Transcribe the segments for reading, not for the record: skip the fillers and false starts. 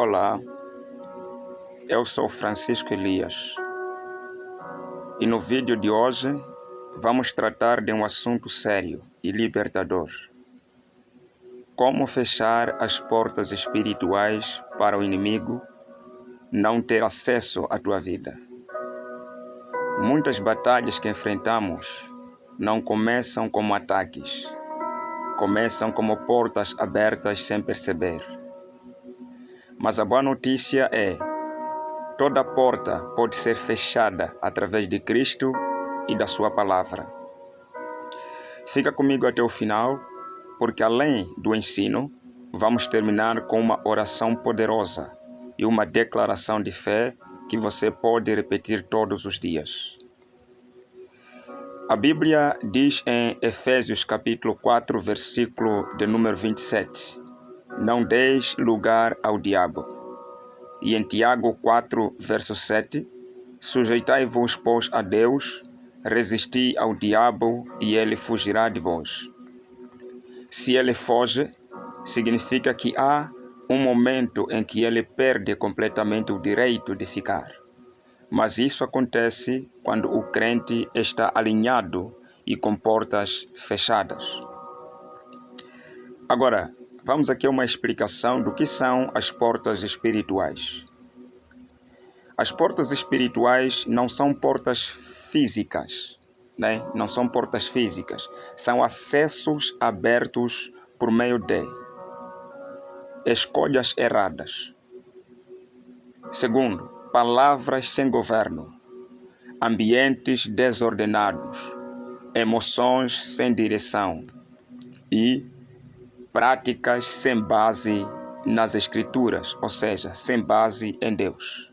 Olá, eu sou Francisco Elias e no vídeo de hoje vamos tratar de um assunto sério e libertador. Como fechar as portas espirituais para o inimigo não ter acesso à tua vida. Muitas batalhas que enfrentamos não começam como ataques, começam como portas abertas sem perceber. Mas a boa notícia é: toda porta pode ser fechada através de Cristo e da sua palavra. Fica comigo até o final, porque além do ensino, vamos terminar com uma oração poderosa e uma declaração de fé que você pode repetir todos os dias. A Bíblia diz em Efésios capítulo 4, versículo de número 27, não deis lugar ao diabo. E em Tiago 4, verso 7, sujeitai-vos, pois, a Deus, resisti ao diabo e ele fugirá de vós. Se ele foge, significa que há um momento em que ele perde completamente o direito de ficar. Mas isso acontece quando o crente está alinhado e com portas fechadas. Agora, vamos aqui a uma explicação do que são as portas espirituais. As portas espirituais não são portas físicas, né? Não são portas físicas. São acessos abertos por meio de escolhas erradas. Segundo, palavras sem governo, ambientes desordenados, emoções sem direção e práticas sem base nas Escrituras, ou seja, sem base em Deus.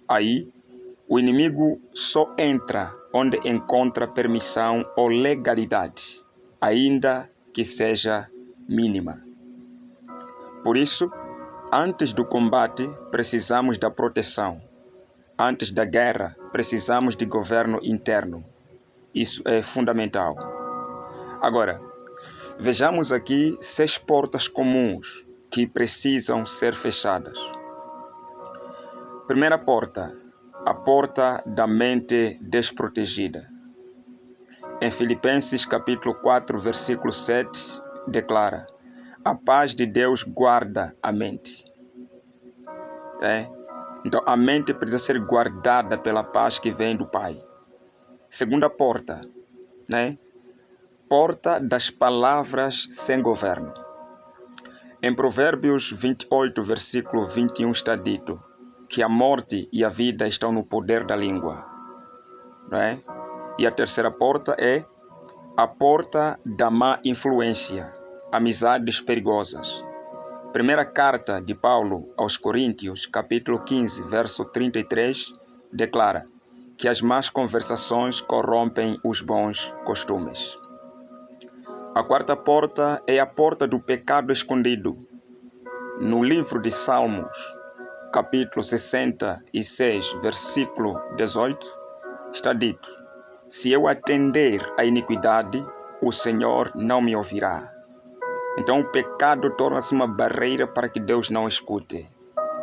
Aí, o inimigo só entra onde encontra permissão ou legalidade, ainda que seja mínima. Por isso, antes do combate, precisamos da proteção. Antes da guerra, precisamos de governo interno. Isso é fundamental. Agora, vejamos aqui 6 portas comuns que precisam ser fechadas. Primeira porta, a porta da mente desprotegida. Em Filipenses capítulo 4, versículo 7, declara: a paz de Deus guarda a mente. Então, a mente precisa ser guardada pela paz que vem do Pai. Segunda porta, porta das palavras sem governo. Em Provérbios 28, versículo 21 está dito que a morte e a vida estão no poder da língua. E a terceira porta é a porta da má influência, amizades perigosas. Primeira carta de Paulo aos Coríntios, capítulo 15, verso 33, declara que as más conversações corrompem os bons costumes. A quarta porta é a porta do pecado escondido. No livro de Salmos, capítulo 66, versículo 18, está dito: se eu atender à iniquidade, o Senhor não me ouvirá. Então o pecado torna-se uma barreira para que Deus não escute.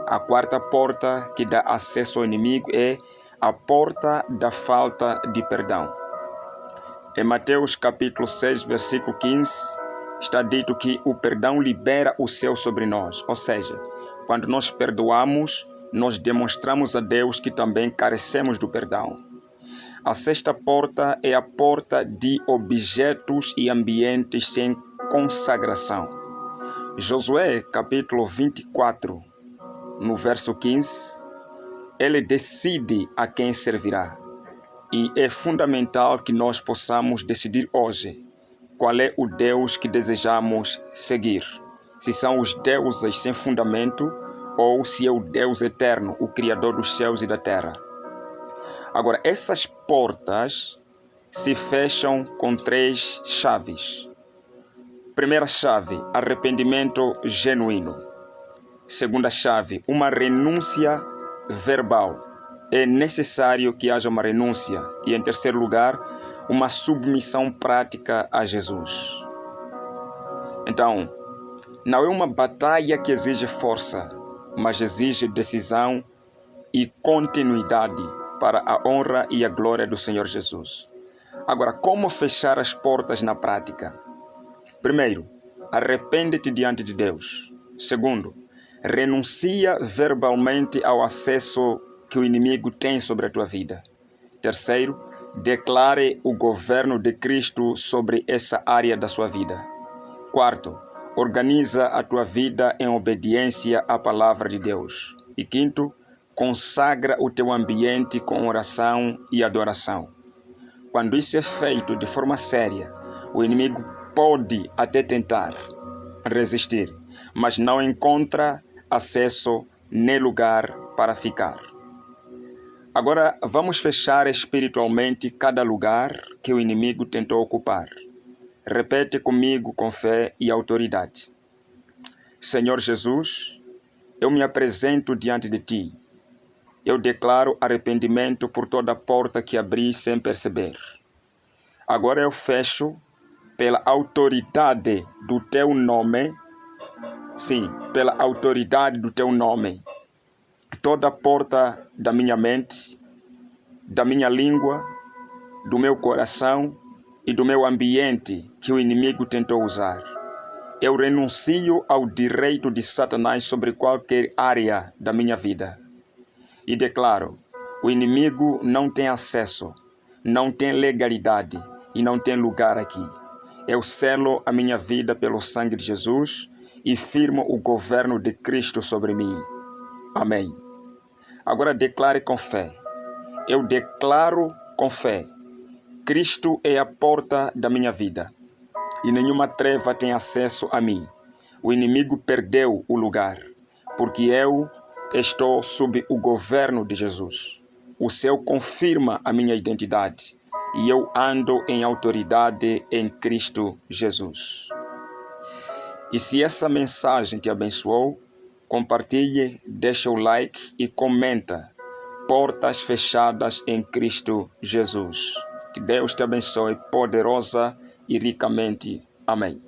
A quarta porta que dá acesso ao inimigo é a porta da falta de perdão. Em Mateus capítulo 6, versículo 15, está dito que o perdão libera o céu sobre nós. Ou seja, quando nós perdoamos, nós demonstramos a Deus que também carecemos do perdão. A sexta porta é a porta de objetos e ambientes sem consagração. Josué, capítulo 24, no verso 15, ele decide a quem servirá. E é fundamental que nós possamos decidir hoje qual é o Deus que desejamos seguir. Se são os deuses sem fundamento ou se é o Deus eterno, o Criador dos céus e da terra. Agora, essas portas se fecham com 3 chaves. Primeira chave, arrependimento genuíno. Segunda chave, uma renúncia verbal. É necessário que haja uma renúncia. E em terceiro lugar, uma submissão prática a Jesus. Então, não é uma batalha que exige força, mas exige decisão e continuidade para a honra e a glória do Senhor Jesus. Agora, como fechar as portas na prática? Primeiro, arrepende-te diante de Deus. Segundo, renuncia verbalmente ao acesso que o inimigo tem sobre a tua vida. Terceiro, declare o governo de Cristo sobre essa área da sua vida. Quarto, organiza a tua vida em obediência à palavra de Deus. E quinto, consagra o teu ambiente com oração e adoração. Quando isso é feito de forma séria, o inimigo pode até tentar resistir, mas não encontra acesso nem lugar para ficar. Agora vamos fechar espiritualmente cada lugar que o inimigo tentou ocupar. Repete comigo com fé e autoridade. Senhor Jesus, eu me apresento diante de Ti. Eu declaro arrependimento por toda porta que abri sem perceber. Agora eu fecho pela autoridade do Teu nome, sim, pela autoridade do Teu nome, toda porta da minha mente, da minha língua, do meu coração e do meu ambiente que o inimigo tentou usar. Eu renuncio ao direito de Satanás sobre qualquer área da minha vida. E declaro, o inimigo não tem acesso, não tem legalidade e não tem lugar aqui. Eu selo a minha vida pelo sangue de Jesus e firmo o governo de Cristo sobre mim. Amém. Agora declare com fé. Eu declaro com fé. Cristo é a porta da minha vida e nenhuma treva tem acesso a mim. O inimigo perdeu o lugar, porque eu estou sob o governo de Jesus. O céu confirma a minha identidade e eu ando em autoridade em Cristo Jesus. E se essa mensagem te abençoou, compartilhe, deixa o like e comenta. Portas fechadas em Cristo Jesus. Que Deus te abençoe poderosa e ricamente. Amém.